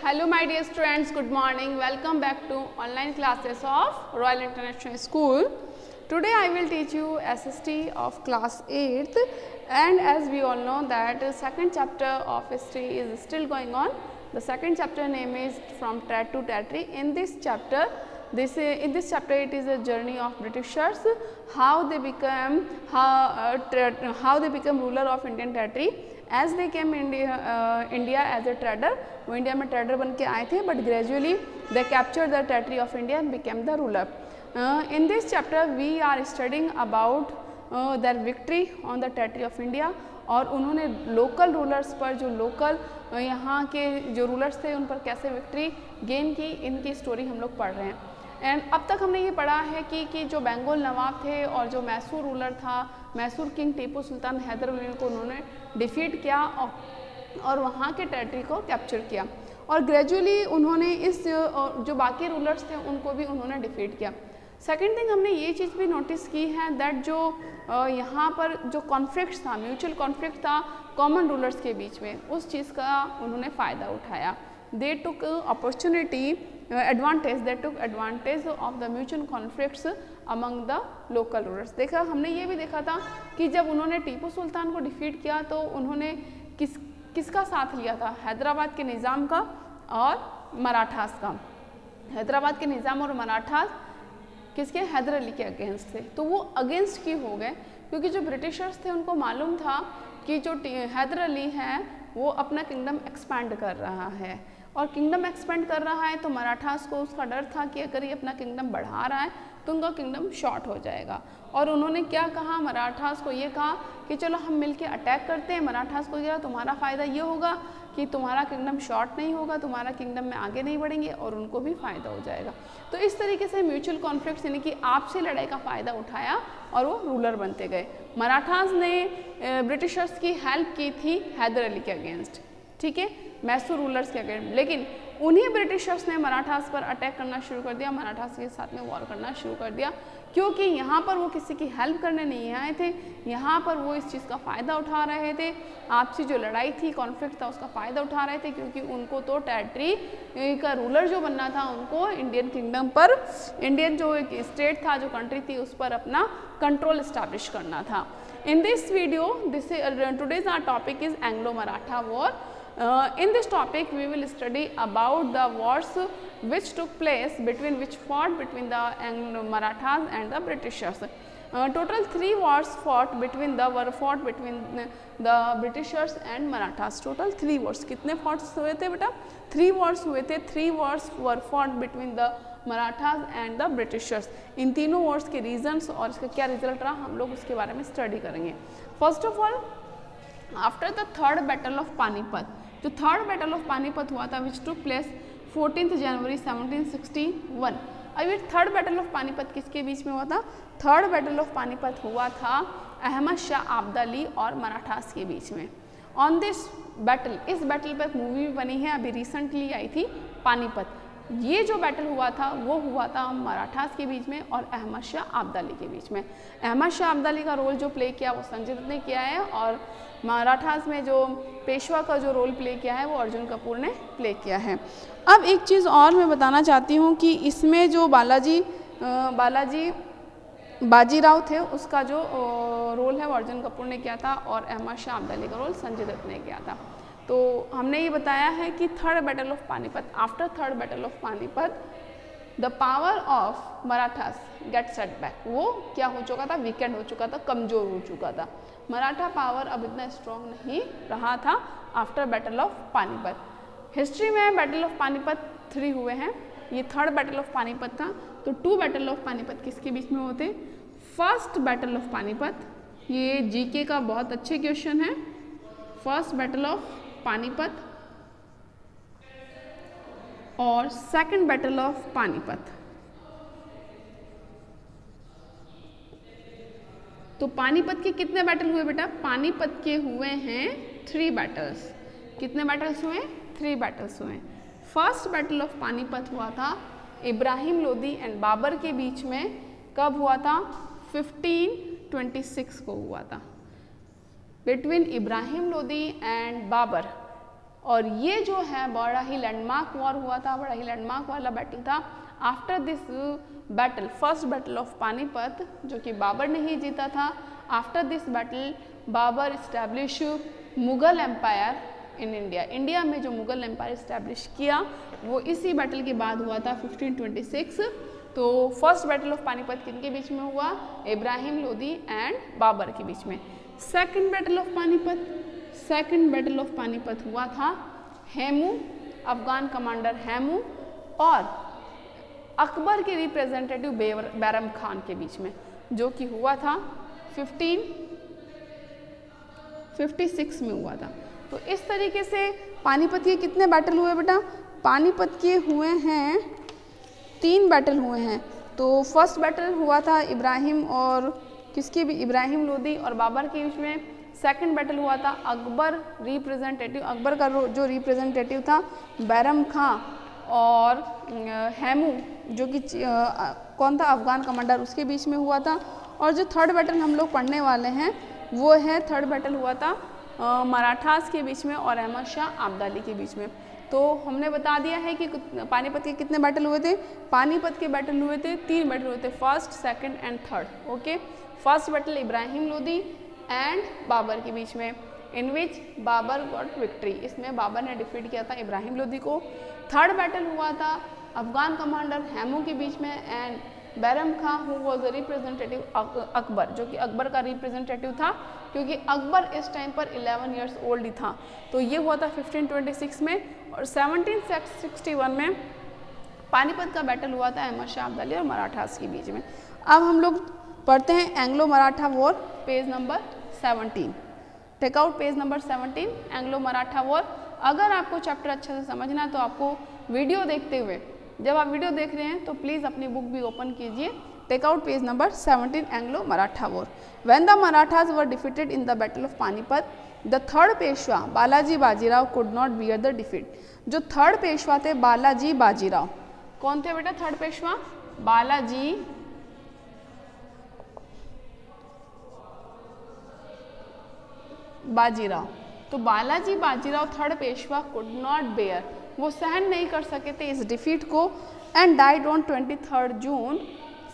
Hello my dear students, good morning. Welcome back to online classes of Royal International School. Today I will teach you SST of class 8th, and as we all know that second chapter of history is still going on. The second chapter name is From Tet to Territory. In this chapter it is a journey of Britishers, how they become ruler of Indian territory. As they came India as a trader, वो India में trader बन के आए थे, but gradually they capture the territory of India and became the ruler. In this chapter we are studying about their victory on the territory of India, और उन्होंने local rulers पर, जो लोकल यहाँ के जो रूलर्स थे उन पर कैसे विक्ट्री गेन की, इनकी स्टोरी हम लोग पढ़ रहे हैं. एंड अब तक हमने ये पढ़ा है कि जो बेंगोल नवाब थे और जो मैसूर रूलर था, मैसूर किंग टीपू सुल्तान हैदर अली को उन्होंने डिफीट किया और वहाँ के टेरिटरी को कैप्चर किया, और ग्रेजुअली उन्होंने इस जो बाकी रूलर्स थे उनको भी उन्होंने डिफीट किया. सेकेंड थिंग, हमने ये चीज़ भी नोटिस की है दैट जो यहाँ पर जो कॉन्फ्लिक्ट था, म्यूचुअल कॉन्फ्लिक्ट था कॉमन रूलर्स के बीच में, उस चीज़ का उन्होंने फ़ायदा उठाया. They took opportunity advantage of the mutual conflicts among the local rulers. देखा, हमने ये भी देखा था कि जब उन्होंने टीपू सुल्तान को डिफीट किया तो उन्होंने किसका साथ लिया था? हैदराबाद के निज़ाम का और मराठास का. हैदराबाद के निज़ाम और मराठास किसके? हैदर अली के अगेंस्ट थे. तो वो अगेंस्ट क्यों हो गए? क्योंकि जो ब्रिटिशर्स थे उनको मालूम था कि जो हैदर अली है वो अपना किंगडम एक्सपैंड कर रहा है, और किंगडम एक्सपेंड कर रहा है तो मराठास को उसका डर था कि अगर ये अपना किंगडम बढ़ा रहा है तो उनका किंगडम शॉर्ट हो जाएगा. और उन्होंने क्या कहा? मराठास को ये कहा कि चलो हम मिलके अटैक करते हैं. मराठास को क्या, तुम्हारा फ़ायदा ये होगा कि तुम्हारा किंगडम शॉर्ट नहीं होगा, तुम्हारा किंगडम में आगे नहीं बढ़ेंगे और उनको भी फ़ायदा हो जाएगा. तो इस तरीके से म्यूचुअल कॉन्फ्लिक्ट यानी कि आपसी लड़ाई का फ़ायदा उठाया और वो रूलर बनते गए. मराठास ने ब्रिटिशर्स की हेल्प की थी हैदर अली के अगेंस्ट, ठीक है, मैसूर रूलर्स के अगेंस्ट, लेकिन उन्हीं ब्रिटिशर्स ने मराठास पर अटैक करना शुरू कर दिया, मराठास के साथ में वॉर करना शुरू कर दिया, क्योंकि यहाँ पर वो किसी की हेल्प करने नहीं आए थे. यहाँ पर वो इस चीज़ का फ़ायदा उठा रहे थे, आपसी जो लड़ाई थी, कॉन्फ्लिक्ट था, उसका फ़ायदा उठा रहे थे, क्योंकि उनको तो टेरिटरी का रूलर जो बनना था, उनको इंडियन किंगडम पर, इंडियन जो एक स्टेट था, जो कंट्री थी, उस पर अपना कंट्रोल इस्टेब्लिश करना था. In this video, today's our topic is Anglo-Maratha War. In this topic, we will study about the wars which took place between the Anglo-Marathas and the Britishers. Total 3 wars were fought between the Britishers and Marathas. Total 3 wars. कितने foughts हुए थे बेटा? 3 wars हुए थे. 3 wars were fought between the Marathas and the Britishers. इन तीनों wars के regions और इसका क्या रिजल्ट रहा, हम लोग उसके बारे में स्टडी करेंगे. First of all, after the third battle of Panipat, जो थर्ड बैटल ऑफ पानीपत हुआ था विच टुक प्लेस 14 जनवरी 1761. अब ये थर्ड बैटल ऑफ पानीपत किसके बीच में हुआ था? थर्ड बैटल ऑफ पानीपत हुआ था अहमद शाह अब्दाली और मराठास के बीच में. ऑन दिस बैटल, इस बैटल पर एक मूवी भी बनी है, अभी रिसेंटली आई थी, पानीपत. ये जो बैटल हुआ था वो हुआ था मराठास के बीच में और अहमद शाह अब्दाली के बीच में. अहमद शाह अब्दाली का रोल जो प्ले किया वो संजय दत्त ने किया है, और मराठास में जो पेशवा का जो रोल प्ले किया है वो अर्जुन कपूर ने प्ले किया है. अब एक चीज़ और मैं बताना चाहती हूँ कि इसमें जो बाजीराव थे, उसका जो रोल है वो अर्जुन कपूर ने किया था, और अहमद शाह अब्दाली का रोल संजय दत्त ने किया था. तो हमने ये बताया है कि third battle of Panipat, after third battle of Panipat the power of Marathas get set back. वो क्या हो चुका था? वीकेंड हो चुका था, कमज़ोर हो चुका था. मराठा पावर अब इतना स्ट्रॉन्ग नहीं रहा था after battle of Panipat. History में बैटल ऑफ पानीपत 3 हुए हैं, ये थर्ड बैटल ऑफ पानीपत था. तो 2 बैटल ऑफ पानीपत किसके बीच में होते? फर्स्ट बैटल ऑफ पानीपत, ये जीके का बहुत अच्छे क्वेश्चन है. फर्स्ट बैटल ऑफ पानीपत और सेकंड बैटल ऑफ पानीपत. तो पानीपत के कितने बैटल हुए बेटा? पानीपत के हुए हैं 3 बैटल्स. कितने बैटल्स हुए? 3 बैटल्स हुए. फर्स्ट बैटल ऑफ पानीपत हुआ था इब्राहिम लोदी एंड बाबर के बीच में. कब हुआ था? 1526 को हुआ था. बिटवीन इब्राहिम लोदी एंड बाबर और ये जो है बड़ा ही लैंडमार्क वॉर हुआ था, बड़ा ही लैंडमार्क वाला बैटल था। After this battle, first battle of Panipat, जो कि बाबर ने ही जीता था, after this battle Babur establish Mughal empire in India. India में जो मुगल एम्पायर इस्टेब्लिश किया वो इसी बैटल के बाद हुआ था 1526। तो फर्स्ट बैटल ऑफ पानीपत किनके बीच में हुआ? इब्राहिम लोदी एंड बाबर के बीच में। सेकंड बैटल ऑफ पानीपत हुआ था हेमू, अफगान कमांडर हेमू और अकबर के रिप्रेजेंटेटिव बैरम खान के बीच में, जो कि हुआ था 1556 में हुआ था। तो इस तरीके से पानीपत के कितने बैटल हुए बेटा? पानीपत के हुए हैं 3 बैटल हुए हैं। तो फर्स्ट बैटल हुआ था इब्राहिम और किसके भी, इब्राहिम लोदी और बाबर के बीच में। सेकंड बैटल हुआ था अकबर का जो रिप्रेजेंटेटिव था बैरम खां और हेमू जो कि कौन था, अफगान कमांडर, उसके बीच में हुआ था। और जो थर्ड बैटल हम लोग पढ़ने वाले हैं वो है, थर्ड बैटल हुआ था मराठास के बीच में और अहमद शाह अब्दाली के बीच में। तो हमने बता दिया है कि पानीपत के कितने बैटल हुए थे? पानीपत के बैटल हुए थे 3 बैटल हुए थे, first, second and third. Okay, first battle Ibrahim Lodi and Babur के बीच में, in which Babur got victory, इसमें बाबर ने डिफीट किया था इब्राहिम लोदी को। थर्ड बैटल हुआ था अफगान कमांडर हेमू के बीच में and Bairam Khan who was the representative Akbar, जो कि अकबर का रिप्रेजेंटेटिव था क्योंकि अकबर इस टाइम पर 11 ईयर्स ओल्ड ही था। तो ये हुआ था 1526 में। और 1761 में पानीपत का बैटल हुआ था अहमद शाह अब्दाली और मराठास के बीच में। अब हम लोग पढ़ते हैं Anglo Maratha war, page number 17। Take out page number 17, Anglo Maratha war. अगर आपको चैप्टर अच्छे से समझना है तो आपको वीडियो देखते हुए, जब आप वीडियो देख रहे हैं तो प्लीज़ अपनी बुक भी ओपन कीजिए। Take out page number 17, Anglo Maratha war. When the Marathas were defeated in the battle of Panipat, the third Peshwa Balaji Bajirao could not bear the defeat. जो थर्ड पेशवा थे बालाजी बाजीराव, कौन थे बेटा थर्ड पेशवा? बालाजी बाजीराव। तो Balaji Bajirao third Peshwa could not bear, वो सहन नहीं कर सके थे इस डिफीट को, एंड डाइड ऑन 23 जून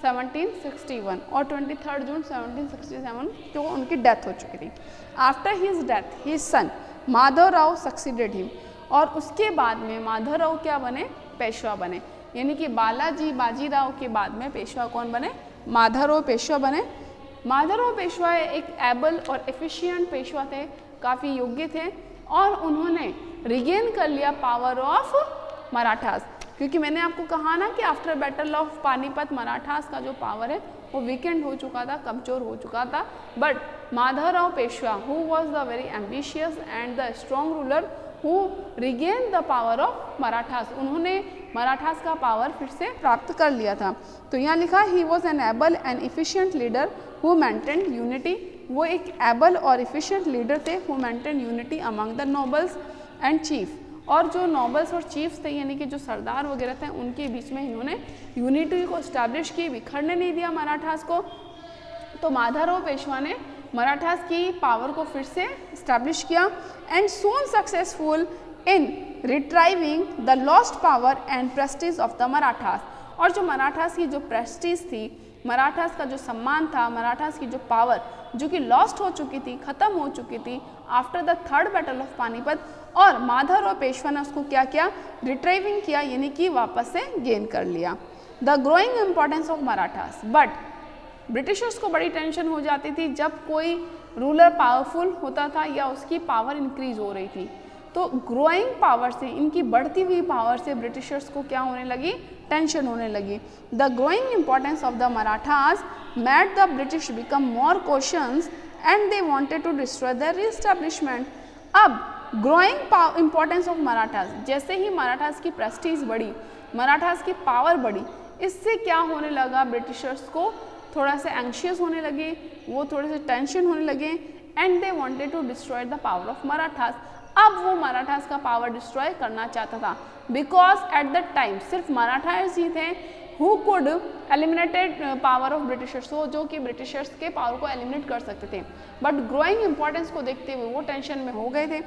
1761 और 23 जून 1767 को उनकी डेथ हो चुकी थी। After his death his son Madhavrao succeeded him, और उसके बाद में माधवराव क्या बने? पेशवा बने। यानी कि बालाजी बाजीराव के बाद में पेशवा कौन बने? माधवराव पेशवा बने। माधवराव पेशवा एक एबल और एफिशिएंट पेशवा थे, काफ़ी योग्य थे और उन्होंने रिगेन कर लिया पावर ऑफ मराठास, क्योंकि मैंने आपको कहा ना कि after battle of Panipat Marathas का जो पावर है वो वीकेंड हो चुका था, कमजोर हो चुका था। But Madhavrao Peshwa who was the very ambitious and the strong ruler who regain the power of Marathas, उन्होंने मराठास का पावर फिर से प्राप्त कर लिया था। तो यहाँ लिखा he was an able and efficient leader who maintain unity, वो एक एबल और इफिशियंट लीडर थे who maintain unity among the nobles and chief, और जो नोबल्स और चीफ्स थे यानी कि जो सरदार वगैरह थे उनके बीच में इन्होंने यूनिटी को इस्टेब्लिश की, बिखरने नहीं दिया मराठास को। तो माधवराव पेशवा ने मराठास की पावर को फिर से इस्टेब्लिश किया and soon successful in retrieving the lost power and Prestige of the Marathas. और जो मराठास की जो प्रेस्टीज थी, मराठास का जो सम्मान था, मराठास की जो पावर जो कि लॉस्ट हो चुकी थी, खत्म हो चुकी थी after the third battle of Panipat, और माधवराव पेशवा ने उसको क्या किया? रिट्राइविंग किया, यानी कि वापस से गेन कर लिया। The growing importance of Marathas, but Britishers को बड़ी टेंशन हो जाती थी जब कोई रूलर पावरफुल होता था या उसकी पावर इंक्रीज हो रही थी। तो ग्रोइंग पावर से, इनकी बढ़ती हुई पावर से ब्रिटिशर्स को क्या होने लगी? टेंशन होने लगी। The growing importance of the Marathas made the British become more cautious and they wanted to destroy the reestablishment. अब ग्रोइंग इम्पोर्टेंस ऑफ मराठास, जैसे ही मराठास की प्रेस्टीज बढ़ी, मराठास की पावर बढ़ी, इससे क्या होने लगा? ब्रिटिशर्स को थोड़ा सा एंशियस होने लगे, वो थोड़े से टेंशन होने लगे and they wanted to destroy the power of Marathas. अब वो मराठास का पावर डिस्ट्रॉय करना चाहता था, बिकॉज एट द टाइम सिर्फ मराठास ही थे who could eliminated power of Britishers, जो कि ब्रिटिशर्स के पावर को एलिमिनेट कर सकते थे। बट ग्रोइंग इंपॉर्टेंस को देखते हुए वो टेंशन में हो गए थे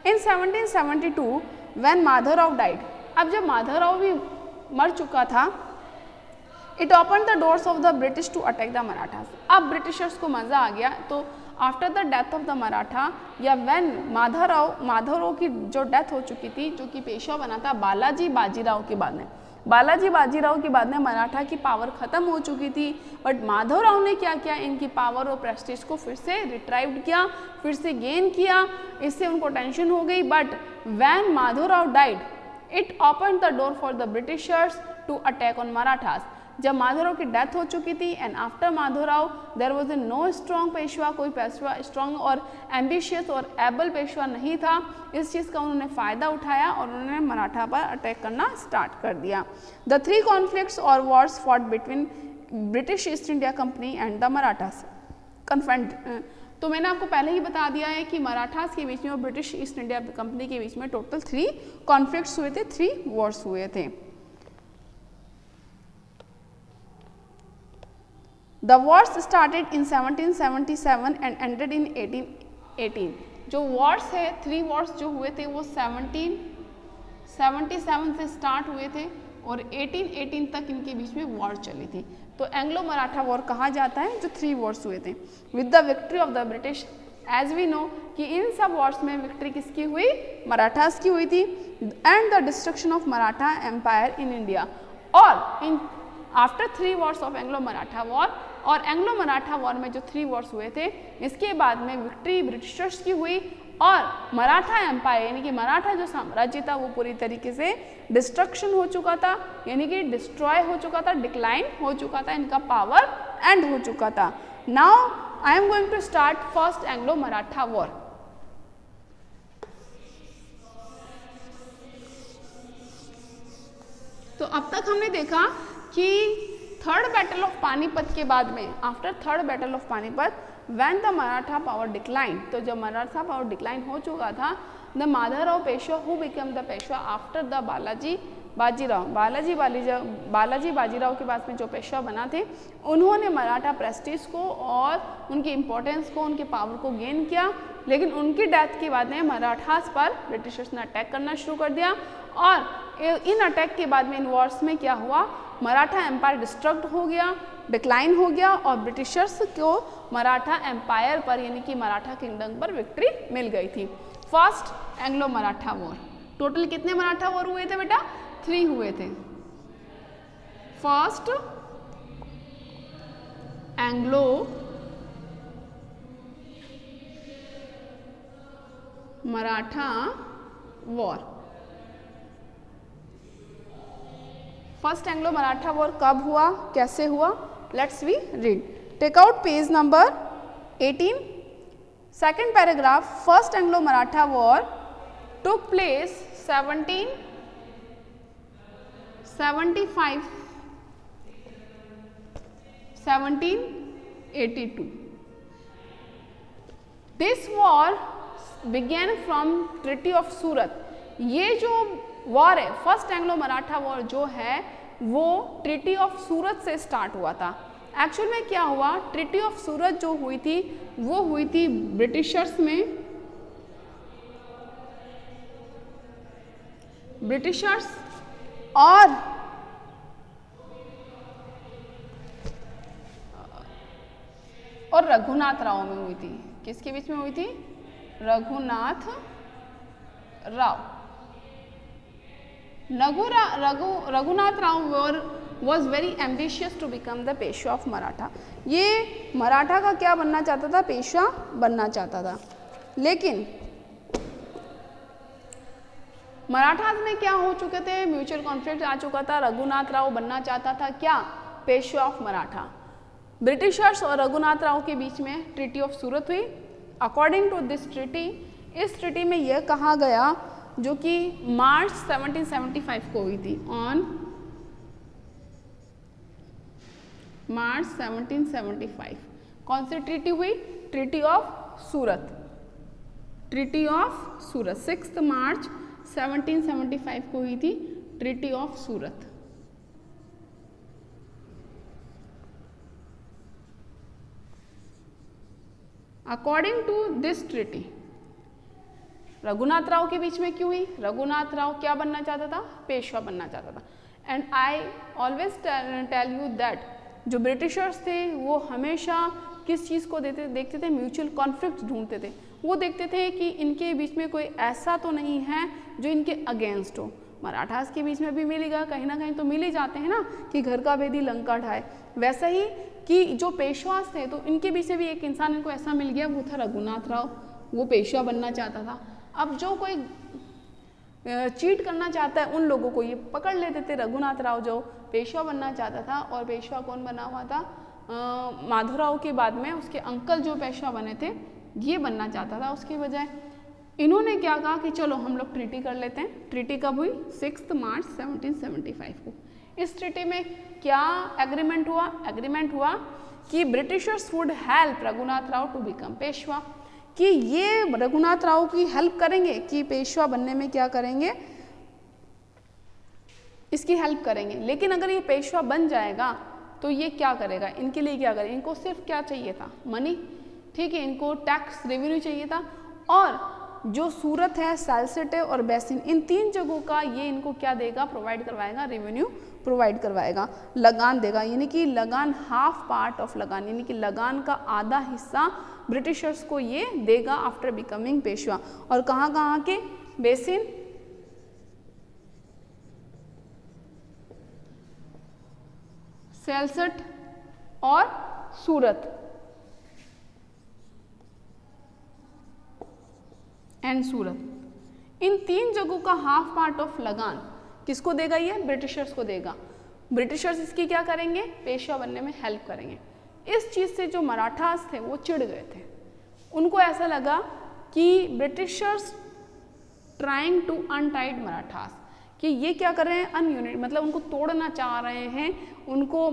इन 1772 व्हेन माधवराव डाइड, अब जब माधवराव भी मर चुका था, it open the doors of the British to attack the Marathas. अब ब्रिटिशर्स को मज़ा आ गया, तो after the death of the Maratha या व्हेन माधवराव की जो डेथ हो चुकी थी, जो कि पेशवा बना था बालाजी बाजीराव के बाद में, बालाजी बाजीराव के बाद में मराठा की पावर ख़त्म हो चुकी थी। बट माधवराव ने क्या किया, इनकी पावर और प्रेस्टीज को फिर से रिट्राइव्ड किया, फिर से गेन किया। इससे उनको टेंशन हो गई। But when Madhavrao died it open the door for the Britishers to attack on Marathas. जब माधवराव की डेथ हो चुकी थी and after Madhavrao there was a no strong Peshwa, कोई पेशवा स्ट्रॉन्ग और एम्बिशियस और एबल पेशवा नहीं था। इस चीज़ का उन्होंने फ़ायदा उठाया और उन्होंने मराठा पर अटैक करना स्टार्ट कर दिया। द 3 कॉन्फ्लिक्ट्स और Wars fought between British East India company and the Marathas confront. तो मैंने आपको पहले ही बता दिया है कि मराठास के बीच में और ब्रिटिश ईस्ट इंडिया कंपनी के बीच में टोटल 3 कॉन्फ्लिक्ट्स हुए थे, 3 वॉर्स हुए थे। The wars started in 1777 and ended in 1818। जो wars है, 3 wars जो हुए थे वो 1777 से स्टार्ट हुए थे और 1818 तक इनके बीच में वॉर चली थी। तो एंग्लो मराठा वॉर कहा जाता है जो 3 वॉर्स हुए थे। With the victory of the British, as we know कि इन सब वॉर्स में विक्ट्री किसकी हुई, मराठास की हुई थी। And the destruction of Maratha empire in India. और in after 3 wars of Anglo Maratha war, और एंग्लो मराठा वॉर में जो 3 वॉर्स हुए थे, इसके बाद में विक्ट्री ब्रिटिशर्स की हुई और मराठा एम्पायर यानी कि मराठा जो साम्राज्य था वो पूरी तरीके से डिस्ट्रक्शन हो चुका था, यानी कि डिस्ट्रॉय हो चुका था, डिक्लाइन हो चुका था, इनका पावर एंड हो चुका था। Now I am going to start first Anglo Maratha war. तो अब तक हमने देखा कि थर्ड बैटल ऑफ पानीपत के बाद में, after third battle of Panipat when the Maratha power decline, तो जब मराठा पावर डिक्लाइन हो चुका था, the Madhavrao Peshwa who become the Peshwa after the Balaji Bajirao, Balaji Bajirao के बाद में जो पेशवा बना थे, उन्होंने मराठा प्रेस्टीज को और उनकी इम्पोर्टेंस को, उनके पावर को गेन किया। लेकिन उनकी डेथ के बाद में मराठास पर ब्रिटिशर्स ने अटैक करना शुरू कर दिया और इन अटैक के बाद में इन वॉर्स में क्या हुआ, मराठा एम्पायर डिस्ट्रक्ट हो गया, डिक्लाइन हो गया और ब्रिटिशर्स को मराठा एम्पायर पर यानी कि मराठा किंगडम पर विक्ट्री मिल गई थी। First Anglo Maratha war. Total कितने मराठा वॉर हुए थे बेटा, 3 हुए थे। First Anglo Maratha war. First Anglo Maratha war कब हुआ, कैसे हुआ, let's we read. Take out page number 18, second paragraph. First Anglo Maratha war took place 1782। This war began from treaty of Surat. ये जो वॉर है, फर्स्ट एंग्लो मराठा वॉर जो है वो ट्रिटी ऑफ सूरत से स्टार्ट हुआ था। एक्चुअल में क्या हुआ, ट्रिटी ऑफ सूरत जो हुई थी वो हुई थी ब्रिटिशर्स में, ब्रिटिशर्स और रघुनाथ राव में हुई थी। किसके बीच में हुई थी, Raghunath Rao. Raghunath Rao was very ambitious to become the Peshwa of Maratha. ये मराठा का क्या बनना चाहता था, पेशवा बनना चाहता था। लेकिन मराठास में क्या हो चुके थे, म्यूचुअल कॉन्फ्लिक्ट आ चुका था। रघुनाथ राव बनना चाहता था क्या, पेशवा ऑफ मराठा। ब्रिटिशर्स और रघुनाथ राव के बीच में ट्रिटी ऑफ सूरत हुई। अकॉर्डिंग टू दिस ट्रिटी, इस ट्रिटी में यह कहा गया, जो कि मार्च 1775 को हुई थी, ऑन मार्च 1775। कौन सी ट्रीटी हुई, treaty of Surat. Treaty of Surat 6 March 1775 को हुई थी treaty of Surat. According to this treaty, Raghunath Rao के बीच में क्यों हुई? रघुनाथ राव क्या बनना चाहता था? पेशवा बनना चाहता था। And I always tell you that जो ब्रिटिशर्स थे वो हमेशा किस चीज़ को देखते थे? म्यूचुअल कॉन्फ्लिक्ट ढूंढते थे। वो देखते थे कि इनके बीच में कोई ऐसा तो नहीं है जो इनके अगेंस्ट हो। मराठास के बीच में भी मिलेगा, कहीं ना कहीं तो मिल ही जाते हैं ना कि घर का भेदी लंका ढाए। वैसा ही कि जो पेशवास थे तो इनके बीच में भी एक इंसान इनको ऐसा मिल गया, वो था रघुनाथ राव। वो पेशवा बनना चाहता था। अब जो कोई चीट करना चाहता है उन लोगों को ये पकड़ लेते थे। रघुनाथ राव जो पेशवा बनना चाहता था, और पेशवा कौन बना हुआ था? माधवराव के बाद में उसके अंकल जो पेशवा बने थे ये बनना चाहता था। उसकी बजाय इन्होंने क्या कहा कि चलो हम लोग ट्रीटी कर लेते हैं। ट्रीटी कब हुई? 6 मार्च 1775 को। इस ट्रीटी में क्या एग्रीमेंट हुआ? एग्रीमेंट हुआ कि Britishers would help Raghunath Rao to become Peshwa, कि ये रघुनाथ राव की हेल्प करेंगे कि पेशवा बनने में क्या करेंगे? इसकी हेल्प करेंगे। लेकिन अगर ये पेशवा बन जाएगा तो ये क्या करेगा? इनके लिए क्या करेगा? इनको सिर्फ क्या चाहिए था? मनी, ठीक है। इनको टैक्स रेवेन्यू चाहिए था। और जो सूरत है, सालसेट है और बेसिन, इन 3 जगहों का ये इनको क्या देगा? प्रोवाइड करवाएगा, रेवेन्यू प्रोवाइड करवाएगा, लगान देगा। यानी कि लगान, हाफ पार्ट ऑफ लगान, यानी कि लगान का आधा हिस्सा ब्रिटिशर्स को ये देगा आफ्टर बिकमिंग पेशवा। और कहाँ कहाँ के? बेसिन, सालसेट और सूरत एंड सूरत। इन 3 जगहों का हाफ पार्ट ऑफ लगान किसको देगा? ये ब्रिटिशर्स को देगा। ब्रिटिशर्स इसकी क्या करेंगे? पेशवा बनने में हेल्प करेंगे। इस चीज़ से जो मराठास थे वो चिढ़ गए थे। उनको ऐसा लगा कि Britishers trying to untied Marathas, कि ये क्या कर रहे हैं? अनयूनिट, मतलब उनको तोड़ना चाह रहे हैं, उनको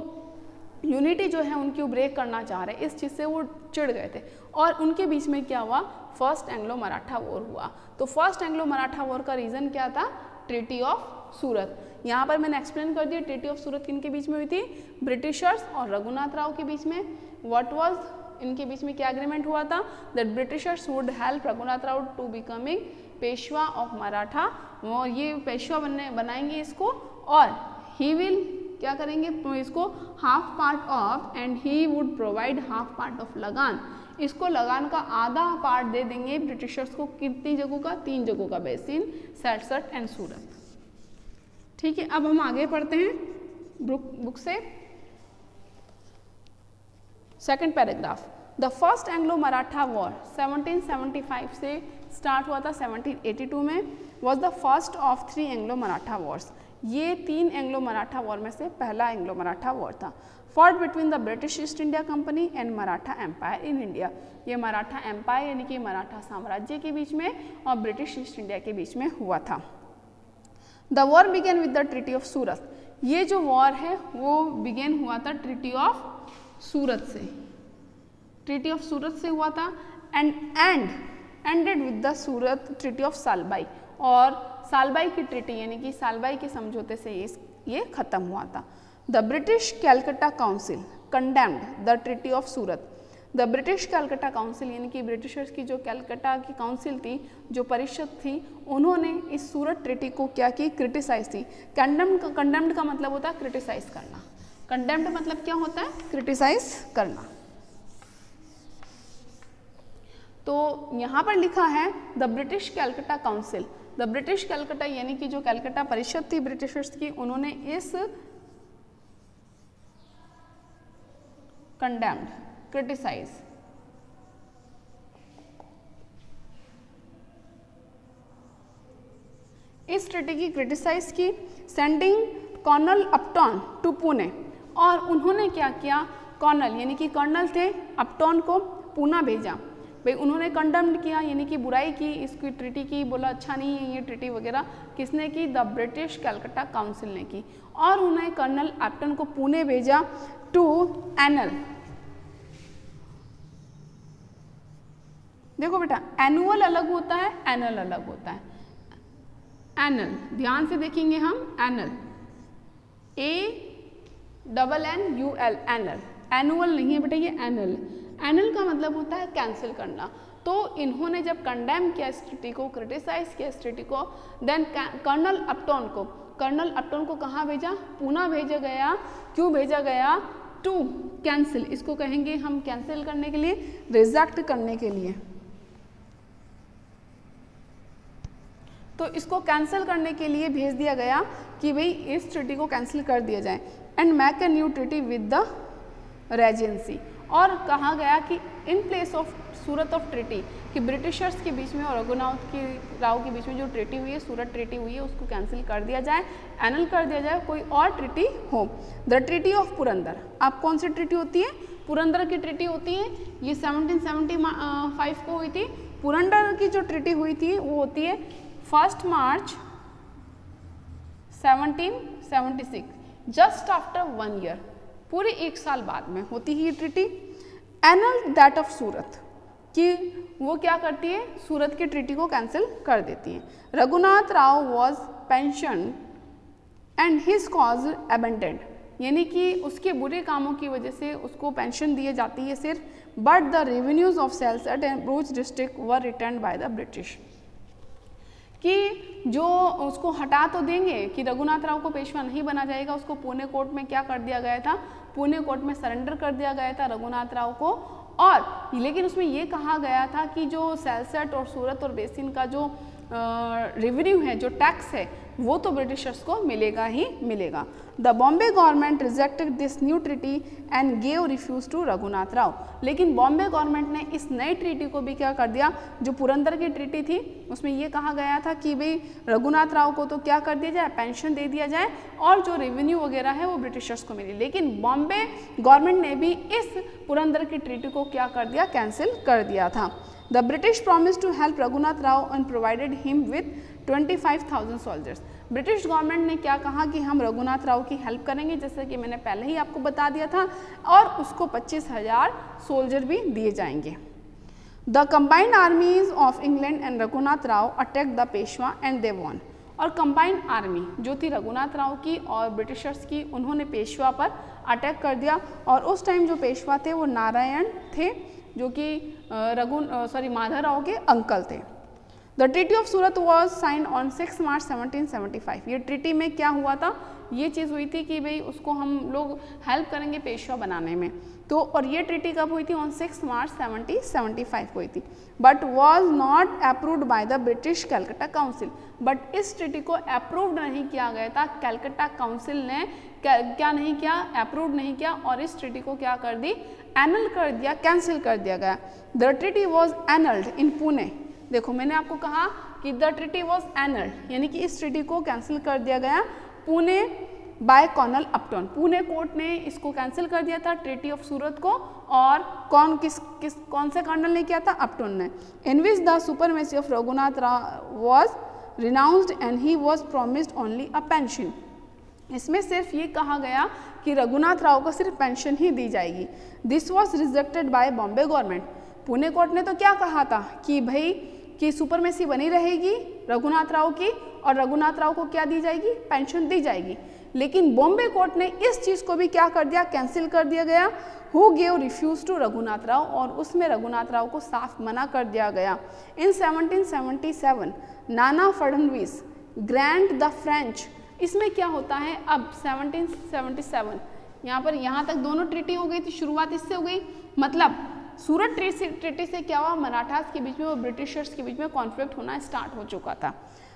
यूनिटी जो है उनकी ब्रेक करना चाह रहे हैं। इस चीज़ से वो चिढ़ गए थे। और उनके बीच में क्या हुआ? फर्स्ट एंग्लो मराठा वॉर हुआ। तो फर्स्ट एंग्लो मराठा वॉर का रीज़न क्या था? ट्रीटी ऑफ सूरत। यहाँ पर मैंने एक्सप्लेन कर दिया ट्रीटी ऑफ सूरत किनके बीच में हुई थी? ब्रिटिशर्स और रघुनाथ राव के बीच में। व्हाट वाज इनके बीच में क्या एग्रीमेंट हुआ था? That Britishers would help Raghunath Rao to becoming Peshwa of Maratha. और ये पेशवा बनाएंगे इसको, और ही विल क्या करेंगे? इसको half part of, and he would provide half part of लगान। इसको लगान का आधा पार्ट दे देंगे ब्रिटिशर्स को। कितनी जगहों का? 3 जगहों का, बेसिन, सालसेट एंड सूरत। ठीक है, अब हम आगे पढ़ते हैं बुक से। Second paragraph. The first Anglo Maratha war 1775 से स्टार्ट हुआ था 1782 में, was the first of 3 Anglo Maratha wars. ये 3 एंग्लो मराठा वॉर में से पहला एंग्लो मराठा वॉर था। Fought between the British East India company and Maratha empire in India. ये मराठा एम्पायर यानी कि मराठा साम्राज्य के बीच में और ब्रिटिश ईस्ट इंडिया के बीच में हुआ था। The war began with the treaty of Surat. ये जो वॉर है वो बिगेन हुआ था ट्रीटी ऑफ सूरत से। ट्रीटी ऑफ सूरत से हुआ था and ended with the Surat treaty of Salbai. और सालबाई की ट्रीटी यानी कि सालबाई के समझौते से ये खत्म हुआ था। The British Calcutta council condemned the treaty of Surat. The British Calcutta council यानी कि ब्रिटिशर्स की जो कैलकटा की काउंसिल थी, जो परिषद थी, उन्होंने इस सूरत ट्रीटी को क्या की? क्रिटिसाइज थी। कंडेम्ड का मतलब होता है क्रिटिसाइज करना। कंडेम्ड मतलब क्या होता है? क्रिटिसाइज करना। तो यहाँ पर लिखा है the British Calcutta council. The British Calcutta यानी कि जो कैलकटा परिषद थी ब्रिटिशर्स की, उन्होंने इस कंडेम्ड, क्रिटिसाइज, इस ट्रीटी की क्रिटिसाइज की, सेंडिंग कर्नल अपटॉन टू पुणे। और उन्होंने क्या किया? कर्नल यानी कि कर्नल थे, अपटॉन को पूना भेजा। भाई उन्होंने कंडेम्ड किया यानी कि बुराई की इसकी ट्रीटी की, बोला अच्छा नहीं है ये ट्रीटी वगैरह। किसने की? द ब्रिटिश कैलकटा काउंसिल ने की। और उन्हें कर्नल अपटन को पुणे भेजा टू एनल। देखो बेटा, एनुअल अलग होता है, एनल अलग होता है। एनल, ध्यान से देखेंगे हम, एनल, ANNUL, एनल। एनुअल नहीं है बेटा, ये एनल। एनल का मतलब होता है कैंसिल करना। तो इन्होंने जब कंडेम किया इस ट्रीटी को, क्रिटिसाइज किया इस ट्रीटी को, देन कर्नल अपटन को कहाँ भेजा? पूना भेजा गया। क्यों भेजा गया? टू कैंसिल, इसको कहेंगे हम कैंसिल करने के लिए, रिजेक्ट करने के लिए। तो इसको कैंसिल करने के लिए भेज दिया गया कि भाई इस ट्रीटी को कैंसिल कर दिया जाए and make a new treaty with the Regency. और कहा गया कि in place of Surat of treaty, कि ब्रिटिशर्स के बीच में और रघुनाथ राव के बीच में जो ट्रीटी हुई है, सूरत ट्रीटी हुई है, उसको कैंसिल कर दिया जाए, एनल कर दिया जाए, कोई और ट्रीटी हो। द ट्रीटी ऑफ पुरंदर, अब कौन सी ट्रीटी होती है? पुरंदर की ट्रीटी होती है, ये 1775 को हुई थी। पुरंदर की जो ट्रीटी हुई थी वो होती है 1 मार्च 1776, जस्ट आफ्टर 1 ईयर, पूरे 1 साल बाद में होती है ये ट्रीटी। एनल दैट ऑफ सूरत, कि वो क्या करती है? सूरत की ट्रीटी को कैंसिल कर देती है। Raghunath Rao was pension and his cause abundant, यानी कि उसके बुरे कामों की वजह से उसको पेंशन दी जाती है सिर्फ, but the revenues of Salsette and Broach district were return by the British, कि जो उसको हटा तो देंगे कि रघुनाथ राव को पेशवा नहीं बना जाएगा, उसको पुणे कोर्ट में क्या कर दिया गया था? पुणे कोर्ट में सरेंडर कर दिया गया था रघुनाथ राव को। और लेकिन उसमें ये कहा गया था कि जो सेल्सट और सूरत और बेसिन का जो रेवेन्यू है, जो टैक्स है, वो तो ब्रिटिशर्स को मिलेगा ही मिलेगा। The Bombay government rejected this new treaty and gave refuge to Raghunath Rao, लेकिन बॉम्बे गवर्नमेंट ने इस नई ट्रीटी को भी क्या कर दिया? जो पुरंदर की ट्रीटी थी उसमें ये कहा गया था कि भाई रघुनाथ राव को तो क्या कर दिया जाए? पेंशन दे दिया जाए, और जो रेवेन्यू वगैरह है वो ब्रिटिशर्स को मिले। लेकिन बॉम्बे गवर्नमेंट ने भी इस पुरंदर की ट्रीटी को क्या कर दिया? कैंसिल कर दिया था। The British promised to help Raghunath Rao and provided him with 25,000 soldiers. British government ने क्या कहा कि हम रघुनाथ राव की हेल्प करेंगे, जैसे कि मैंने पहले ही आपको बता दिया था, और उसको 25,000 सोल्जर भी दिए जाएंगे। The combined armies of England and Raghunath Rao attacked the Peshwa and they won. और कंबाइंड आर्मी जो थी रघुनाथ राव की और ब्रिटिशर्स की, उन्होंने पेशवा पर अटैक कर दिया। और उस टाइम जो पेशवा थे वो नारायण थे, जो कि माधवराव के अंकल थे। The treaty of Surat was sign on 6 March 1775। ये ट्रीटी में क्या हुआ था? ये चीज़ हुई थी कि भाई उसको हम लोग हेल्प करेंगे पेशवा बनाने में। तो और ये ट्रीटी कब हुई थी? ऑन 6 मार्च 1775 को हुई थी, but was not approved by the British Calcutta council. But इस ट्रीटी को अप्रूव्ड नहीं किया गया था, कैलकटा काउंसिल ने क्या नहीं किया? अप्रूव नहीं किया, और इस ट्रीटी को क्या कर दी? एनल कर दिया, कैंसिल कर दिया गया। द ट्रीटी वॉज एनल्ड इन पुणे। देखो मैंने आपको कहा कि द ट्रीटी वॉज एनल्ड, यानी कि इस ट्रीटी को कैंसिल कर दिया गया Pune by colonel Upton. Pune court ने इसको कैंसिल कर दिया था ट्रीटी ऑफ सूरत को, और कौन से कर्नल ने किया था? अपटन ने। In which the supremacy of Raghunath Rao was renounced and he was promised only a pension. इसमें सिर्फ ये कहा गया कि रघुनाथ राव को सिर्फ पेंशन ही दी जाएगी। This was rejected by Bombay government. Pune court ने तो क्या कहा था कि भाई कि सुपरमेसी बनी रहेगी रघुनाथ राव की, और रघुनाथ राव को क्या दी जाएगी? पेंशन दी जाएगी। लेकिन बॉम्बे कोर्ट ने इस चीज़ को भी क्या कर दिया? कैंसिल कर दिया गया। Who gave refuge to Raghunath Rao, और उसमें रघुनाथ राव को साफ मना कर दिया गया। इन 1777 Nana Phadnavis grant the French. इसमें क्या होता है? अब 1777 यहाँ तक दोनों ट्रीटी हो गई थी, शुरुआत इससे हो गई, मतलब सूरत ट्रीटी से क्या हुआ? मराठास के बीच में और ब्रिटिशर्स के बीच में कॉन्फ्लिक्ट होना स्टार्ट हो चुका था।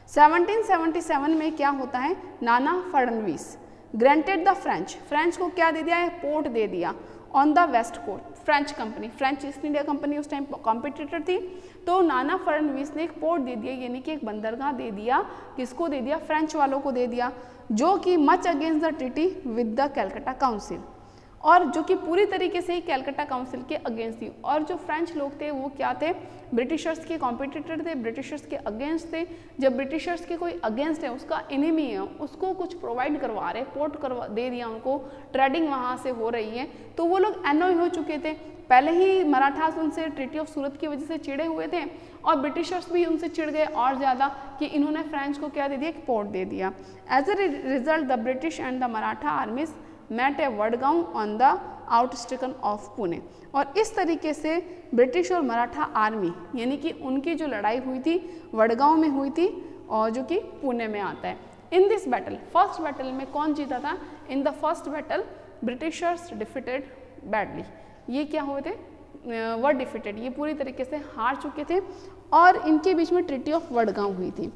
1777 में क्या होता है? Nana Phadnavis granted the French को क्या दे दिया है? पोर्ट दे दिया on the west coast. French company, French East India company उस टाइम कॉम्पिटिटर थी, तो नाना फडणवीस ने एक पोर्ट दे दिया, यानी कि एक बंदरगाह दे दिया। किसको दे दिया? फ्रेंच वालों को दे दिया, जो कि much against the treaty with the Calcutta council, और जो कि पूरी तरीके से ही कैलकटा काउंसिल के अगेंस्ट थी। और जो फ्रेंच लोग थे वो क्या थे? ब्रिटिशर्स के कॉम्पिटिटर थे, ब्रिटिशर्स के अगेंस्ट थे। जब ब्रिटिशर्स के कोई अगेंस्ट है, उसका एनिमी है, उसको कुछ प्रोवाइड करवा रहे, पोर्ट करवा दे दिया उनको, ट्रेडिंग वहाँ से हो रही है, तो वो लोग एनॉय हो चुके थे। पहले ही मराठास उनसे ट्रीटी ऑफ सूरत की वजह से चिड़े हुए थे, और ब्रिटिशर्स भी उनसे चिढ़ गए और ज़्यादा कि इन्होंने फ्रेंच को क्या दे दिया? एक पोर्ट दे दिया। As a result the British and the Maratha armies met at Vadgaon on the outskirts of Pune. और इस तरीके से ब्रिटिश और मराठा आर्मी यानी कि उनकी जो लड़ाई हुई थी वडगांव में हुई थी और जो कि पुणे में आता है। In this battle, first battle में कौन जीता था? In the first battle Britishers defeated badly. ये क्या हुए थे? वर डिफीटेड, ये पूरी तरीके से हार चुके थे और इनके बीच में ट्रीटी ऑफ वडगांव हुई थी।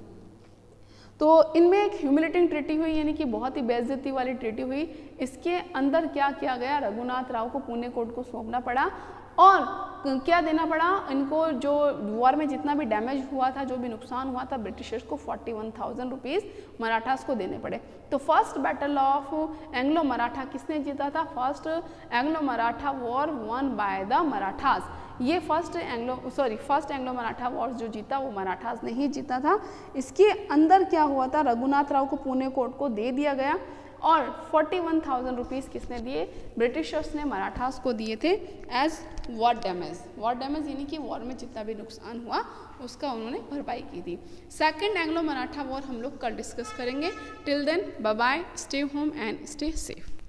तो इनमें एक ह्यूमिलेटिंग ट्रीटी हुई यानी कि बहुत ही बेइज्जती वाली ट्रीटी हुई। इसके अंदर क्या किया गया? रघुनाथ राव को पुणे कोर्ट को सौंपना पड़ा और क्या देना पड़ा इनको? जो वॉर में जितना भी डैमेज हुआ था, जो भी नुकसान हुआ था, ब्रिटिशर्स को 41,000 रुपीज़ मराठास को देने पड़े। तो first battle of Anglo Maratha किसने जीता था? First Anglo Maratha war one by the Marathas. ये फर्स्ट एंग्लो मराठा वॉर जो जीता वो मराठास ने ही जीता था। इसके अंदर क्या हुआ था? रघुनाथ राव को पुणे कोर्ट को दे दिया गया और 41,000 रुपीज़ किसने दिए? ब्रिटिशर्स ने मराठास को दिए थे as war damage. War damage यानी कि वॉर में जितना भी नुकसान हुआ उसका उन्होंने भरपाई की थी। सेकंड एंग्लो मराठा वॉर हम लोग कल डिस्कस करेंगे। Till then bye bye, stay home and stay safe.